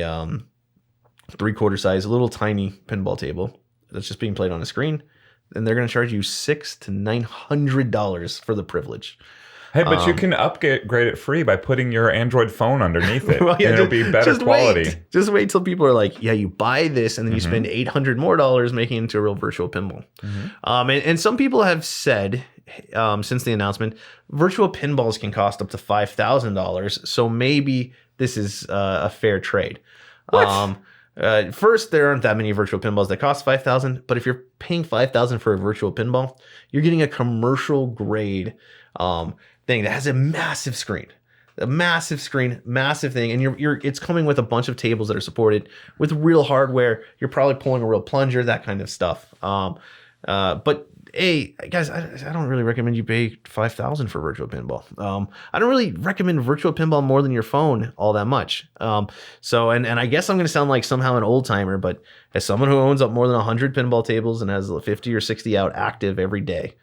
3/4 size, little tiny pinball table that's just being played on a screen. And they're going to charge you $600 to $900 for the privilege.
Hey, but you can upgrade it free by putting your Android phone underneath it, and it'll be better quality.
Just wait till people are like, yeah, you buy this, and then you spend $800 more making it into a real virtual pinball. And some people have said, since the announcement, virtual pinballs can cost up to $5,000, so maybe this is a fair trade.
What?
First, there aren't that many virtual pinballs that cost $5,000, but if you're paying $5,000 for a virtual pinball, you're getting a commercial grade thing that has a massive screen, massive thing, and it's coming with a bunch of tables that are supported with real hardware. You're probably pulling a real plunger, that kind of stuff. But hey, guys, I don't really recommend you pay $5,000 for virtual pinball. I don't really recommend virtual pinball more than your phone all that much. So I guess I'm going to sound like somehow an old timer, but as someone who owns up more than 100 pinball tables and has 50 or 60 out active every day,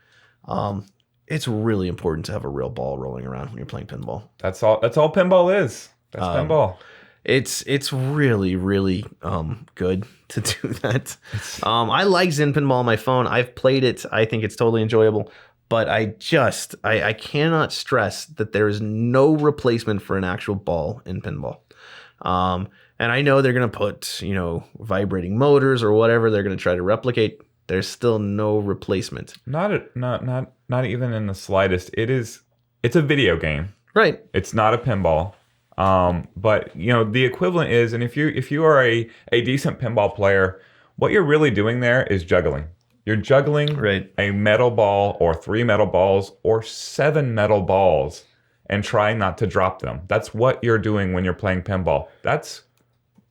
it's really important to have a real ball rolling around when you're playing pinball.
That's all pinball is. That's pinball.
It's really, really good to do that. I like Zen Pinball on my phone. I've played it. I think it's totally enjoyable. But I cannot stress that there is no replacement for an actual ball in pinball. And I know they're going to put, vibrating motors or whatever they're going to try to replicate. There's still no replacement.
Not even in the slightest. It's a video game.
Right.
It's not a pinball. But the equivalent is, and if you are a decent pinball player, what you're really doing there is juggling. You're juggling a metal ball or 3 metal balls or 7 metal balls and trying not to drop them. That's what you're doing when you're playing pinball. That's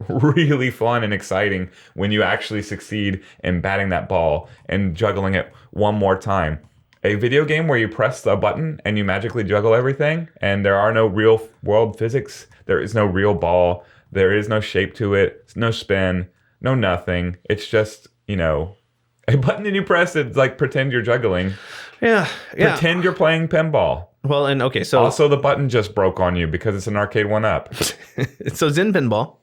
really fun and exciting when you actually succeed in batting that ball and juggling it one more time. a video game where you press the button and you magically juggle everything, and there are no real world physics. There is no real ball. There is no shape to it. No spin. No nothing. It's just, a button and you press it, like pretend you're juggling.
Yeah.
Pretend you're playing pinball.
Well, and okay, so
also the button just broke on you because it's an Arcade1UP.
So Zen Pinball,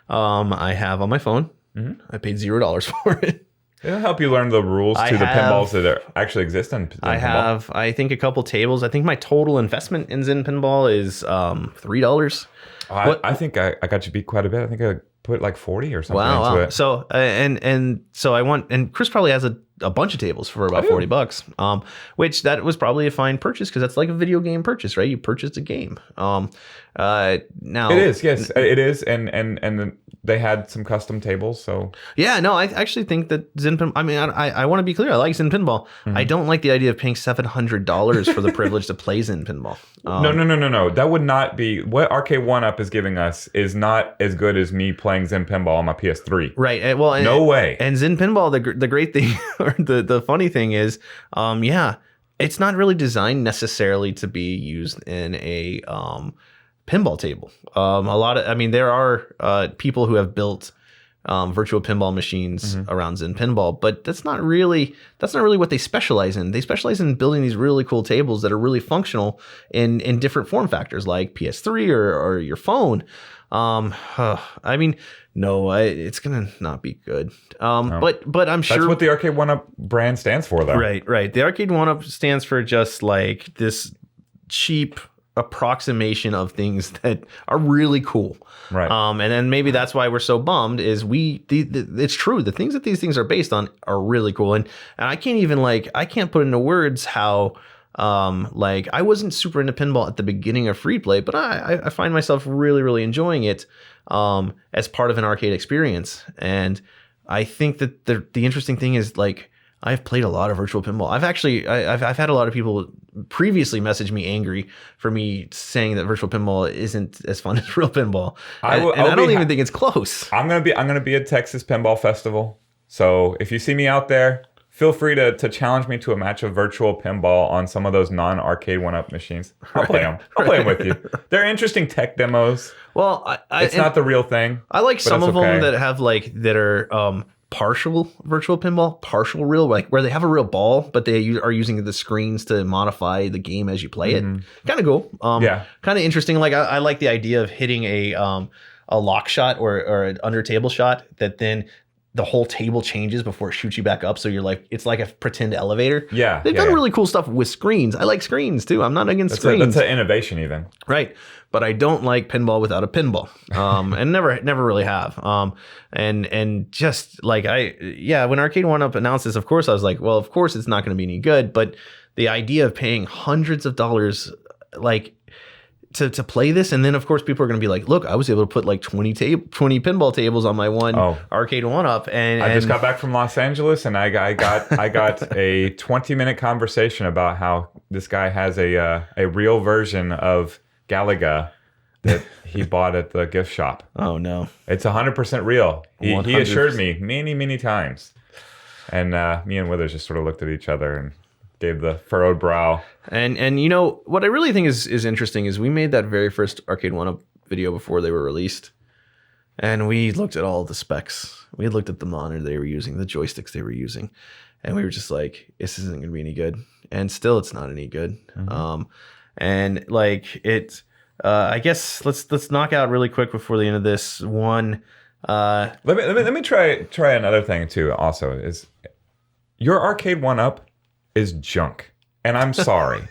I have on my phone. Mm-hmm. I paid $0 for it.
It'll help you learn the rules the pinballs that actually exist in Zen Pinball.
I think, a couple tables. I think my total investment in Zen Pinball is $3.
I think I got you beat quite a bit. I think I put like 40 or something into it.
So so I want, and Chris probably has a bunch of tables for about $40, which that was probably a fine purchase because that's like a video game purchase, right? You purchased a game. Now
it is, yes, it is, and they had some custom tables, so
yeah, no, I actually think that Zen Pinball. I mean, I want to be clear. I like Zen Pinball. Mm-hmm. I don't like the idea of paying $700 for the privilege to play Zen Pinball.
No. That would not be what Arcade1UP is giving us. Is not as good as me playing Zen Pinball on my PS3.
Right. Well,
no way.
And Zen Pinball, the great thing, or the funny thing is, it's not really designed necessarily to be used in a pinball table. There are people who have built virtual pinball machines around Zen Pinball, but that's not really what they specialize in. They specialize in building these really cool tables that are really functional in different form factors like PS3 or your phone. It's gonna not be good.
No.
But I'm sure
that's what the Arcade1UP brand stands for, though.
Right. The Arcade1UP stands for just like this cheap approximation of things that are really cool.
Right.
And then maybe that's why we're so bummed is it's true. The things that these things are based on are really cool. And I can't even I can't put into words how I wasn't super into pinball at the beginning of free play, but I find myself really, really enjoying it as part of an arcade experience. And I think that the interesting thing is I've played a lot of virtual pinball. I've had a lot of people previously message me angry for me saying that virtual pinball isn't as fun as real pinball. I don't even think it's close.
I'm gonna be at Texas Pinball Festival. So if you see me out there, feel free to challenge me to a match of virtual pinball on some of those non-Arcade1UP machines. I'll play them. I'll play them with you. They're interesting tech demos.
Well,
it's not the real thing.
I like some of them that have that are partial virtual pinball, partial real, where they have a real ball, but they are using the screens to modify the game as you play it. Kind of cool. Kind of interesting. I like the idea of hitting a lock shot or an under table shot that then the whole table changes before it shoots you back up. So you're it's like a pretend elevator.
Yeah.
They've done really cool stuff with screens. I like screens too. I'm not against screens.
That's an innovation even.
Right. But I don't like pinball without a pinball. And never really have. And just when Arcade1UP announced this, of course I was like, well, of course it's not going to be any good. But the idea of paying hundreds of dollars, to play this, and then of course people are going to be like, look, I was able to put 20 pinball tables on my one Arcade1UP, and
I just got back from Los Angeles, and I got a 20-minute conversation about how this guy has a real version of Galaga that he bought at the gift shop.
Oh no,
it's 100% real. He assured me many times, and me and Withers just sort of looked at each other and gave the furrowed brow.
And what I really think is interesting is we made that very first Arcade1UP video before they were released, and we looked at all the specs. We looked at the monitor they were using, the joysticks they were using, and we were just like, this isn't going to be any good. And still, it's not any good. I guess let's knock out really quick before the end of this one.
Let me try another thing too. Also, is your Arcade1UP is junk, and I'm sorry.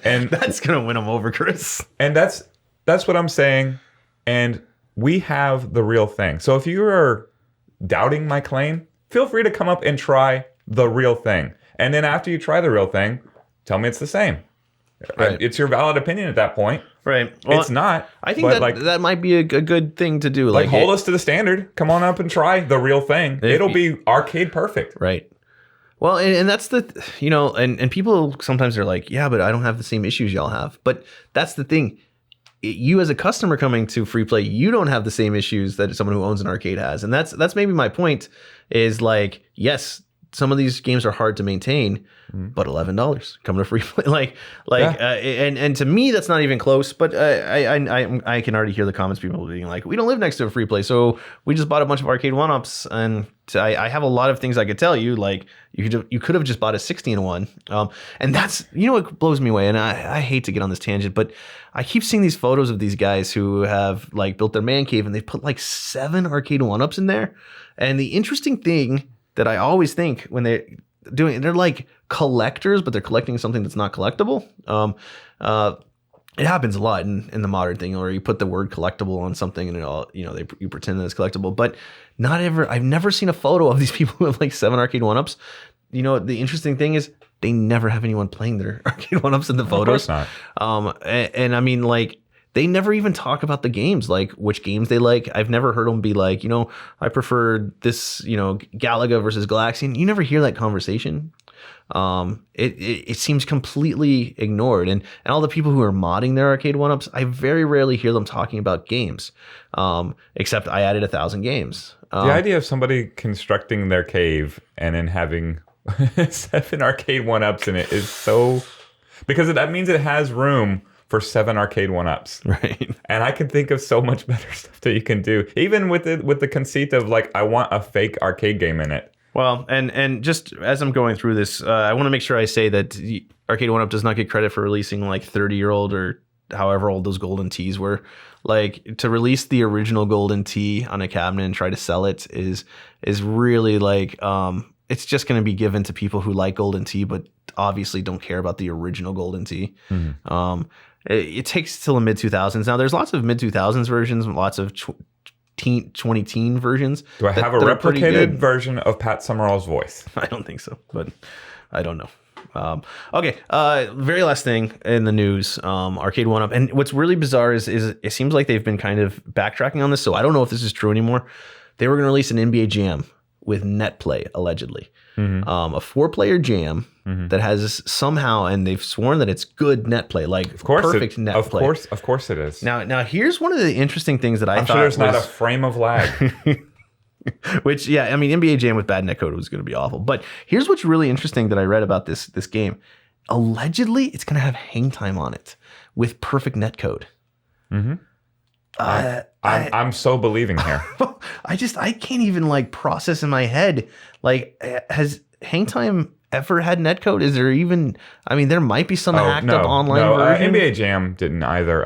And
that's gonna win them over, Chris.
And that's what I'm saying. And we have the real thing. So if you are doubting my claim, feel free to come up and try the real thing. And then after you try the real thing, tell me it's the same. Right. It's your valid opinion at that point.
Right. Well,
it's not.
I think that might be a good thing to do.
Hold us to the standard. Come on up and try the real thing. It'll be arcade perfect.
Right. Well, and that's and people sometimes are like, yeah, but I don't have the same issues y'all have. But that's the thing. You as a customer coming to free play, you don't have the same issues that someone who owns an arcade has. And that's maybe my point is yes, some of these games are hard to maintain, but $11 coming to free play, and to me that's not even close. But I can already hear the comments, people being like, we don't live next to a free play, so we just bought a bunch of Arcade1Ups, and I have a lot of things I could tell you. Like you could have just bought a 16-1, and that's what blows me away. And I hate to get on this tangent, but I keep seeing these photos of these guys who have like built their man cave, and they put like 7 Arcade1Ups in there. And the interesting thing that I always think when they're like collectors, but they're collecting something that's not collectible. It happens a lot in the modern thing, where you put the word collectible on something and it all, you pretend that it's collectible, but I've never seen a photo of these people with like 7 Arcade1Ups. The interesting thing is they never have anyone playing their Arcade1Ups in the photos.
Of course not.
And I mean, like, they never even talk about the games, like which games they like. I've never heard them be like, I prefer this, Galaga versus Galaxian. You never hear that conversation. It seems completely ignored. And all the people who are modding their Arcade1Ups, I very rarely hear them talking about games, except I added 1,000 games.
The idea of somebody constructing their cave and then having 7 Arcade1Ups in it is so... Because that means it has room for 7 Arcade1Ups.
Right.
And I can think of so much better stuff that you can do. Even with the conceit of like, I want a fake arcade game in it.
Well, and just as I'm going through this, I want to make sure I say that Arcade1Up does not get credit for releasing like 30-year-old or however old those golden tees were. Like, to release the original golden tee on a cabinet and try to sell it is really like, it's just going to be given to people who like golden tee, but obviously don't care about the original golden tee. Mm-hmm. It takes till the mid 2000s. Now there's lots of mid 2000s versions, lots of 2010 versions.
Do I have a replicated version of Pat Summerall's voice?
I don't think so, but I don't know. Okay. Very last thing in the news, Arcade1Up. And what's really bizarre is it seems like they've been kind of backtracking on this. So I don't know if this is true anymore. They were going to release an NBA Jam with net play, allegedly. Mm-hmm. A 4-player jam that has somehow, and they've sworn that it's good net play, like perfect net play.
Of course it is.
Now here's one of the interesting things that I'm thought
sure there's not a frame of lag.
Which, yeah, I mean, NBA Jam with bad netcode was going to be awful. But here's what's really interesting that I read about this game. Allegedly, it's going to have hang time on it with perfect netcode. Mm-hmm.
I'm so believing here.
I can't even like process in my head. Like, has hang time ever had netcode? Is there even? I mean, there might be some hacked up online version.
NBA Jam didn't either.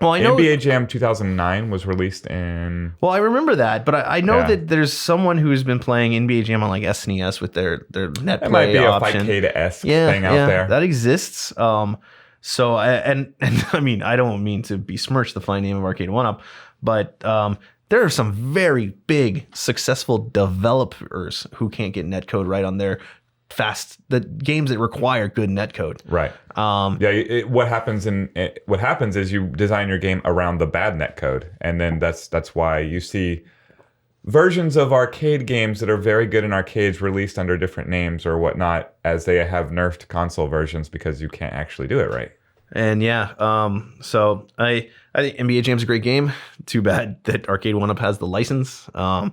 Well, I know NBA Jam 2009 was released in.
Well, I remember that, but I know that there's someone who's been playing NBA Jam on like SNES with their net play option. It might be
a Fightcade-esque thing out there.
That exists. So I mean, I don't mean to besmirch the fine name of Arcade1Up, but there are some very big, successful developers who can't get netcode right on their the games that require good netcode.
Right. What happens is you design your game around the bad netcode, and then that's why you see versions of arcade games that are very good in arcades released under different names or whatnot, as they have nerfed console versions because you can't actually do it right.
And so I think NBA Jam's a great game. Too bad that Arcade1Up has the license. And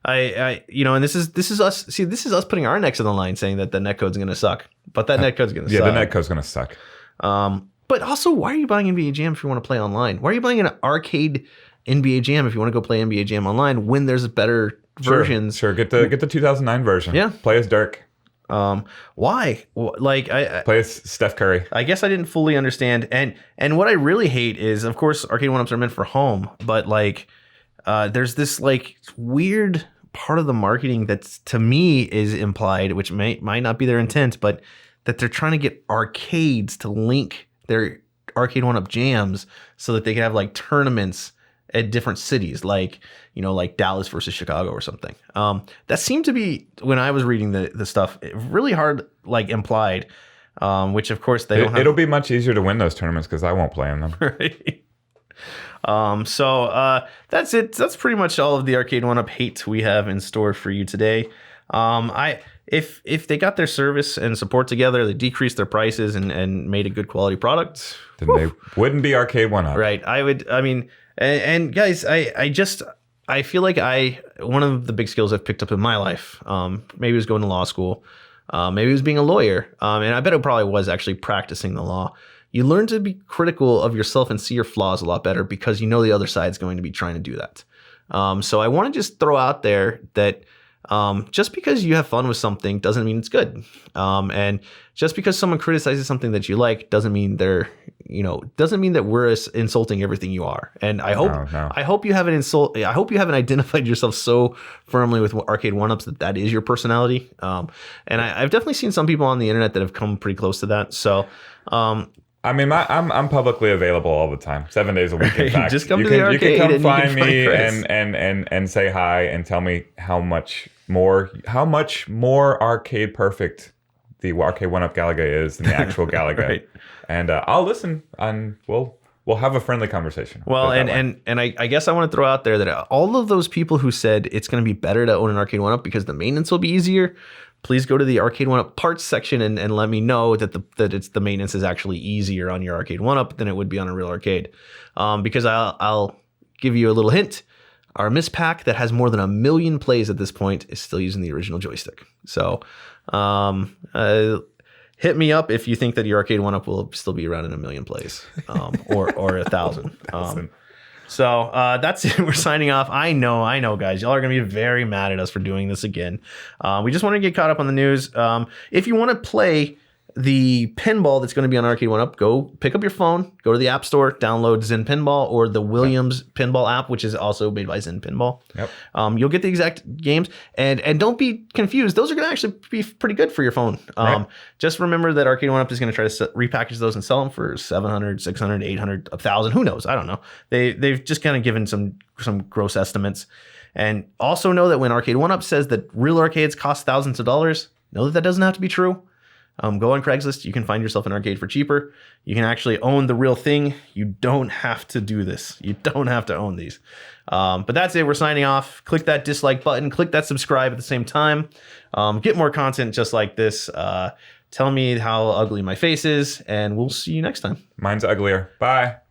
this is us. See, this is us putting our necks on the line, saying that the netcode's going to suck. But that netcode's going to suck.
Yeah, the netcode's going to suck.
But also, why are you buying NBA Jam if you want to play online? Why are you buying an arcade NBA Jam if you want to go play NBA Jam online when there's better versions?
Sure, get the 2009 version.
Yeah,
play as Dirk.
Why? Like,
play as Steph Curry.
I guess I didn't fully understand. And what I really hate is, of course, Arcade1Ups are meant for home, but like, there's this like weird part of the marketing that's, to me, is implied, which might not be their intent, but that they're trying to get arcades to link their Arcade1Up jams so that they can have like tournaments at different cities, like, like Dallas versus Chicago or something. That seemed to be, when I was reading the stuff, really hard, like, implied, which of course they don't have.
It'll be much easier to win those tournaments because I won't play in them.
Right. So that's it. That's pretty much all of the Arcade1Up hate we have in store for you today. If they got their service and support together, they decreased their prices and made a good quality product,
then they wouldn't be Arcade1Up.
Right. And guys, I feel like one of the big skills I've picked up in my life, maybe it was going to law school, maybe it was being a lawyer, and I bet it probably was actually practicing the law. You learn to be critical of yourself and see your flaws a lot better because you know the other side's going to be trying to do that. So I want to just throw out there that just because you have fun with something doesn't mean it's good. And just because someone criticizes something that you like doesn't mean doesn't mean that we're insulting everything you are. And I hope you haven't I hope you haven't identified yourself so firmly with Arcade1Ups that is your personality. And I've definitely seen some people on the internet that have come pretty close to that. So,
I mean, I'm publicly available all the time, 7 days a week. In fact,
just come to the arcade.
You can come
and
find me and say hi and tell me how much more arcade perfect the Arcade1Up Galaga is than the actual Galaga.
Right.
And I'll listen, and we'll have a friendly conversation.
Well, and I guess I want to throw out there that all of those people who said it's going to be better to own an Arcade1Up because the maintenance will be easier, please go to the Arcade1Up parts section and let me know that the maintenance is actually easier on your Arcade1Up than it would be on a real arcade. Because I'll give you a little hint. Our Miss Pack that has more than 1 million plays at this point is still using the original joystick. So hit me up if you think that your Arcade1Up will still be around in 1 million plays, or 1,000. So that's it. We're signing off. I know, guys. Y'all are going to be very mad at us for doing this again. We just want to get caught up on the news. If you want to play the pinball that's going to be on Arcade1Up, go pick up your phone, go to the App Store, download Zen Pinball or the Williams Pinball app, which is also made by Zen Pinball.
Yep. You'll
get the exact games. And don't be confused. Those are going to actually be pretty good for your phone.
Right.
Just remember that Arcade1Up is going to try to repackage those and sell them for 700, 600, 800, 1,000. Who knows? I don't know. They've just kind of given some gross estimates. And also know that when Arcade1Up says that real arcades cost thousands of dollars, know that doesn't have to be true. Go on Craigslist. You can find yourself an arcade for cheaper. You can actually own the real thing. You don't have to do this. You don't have to own these. But that's it. We're signing off. Click that dislike button. Click that subscribe at the same time. Get more content just like this. Tell me how ugly my face is, and we'll see you next time.
Mine's uglier. Bye.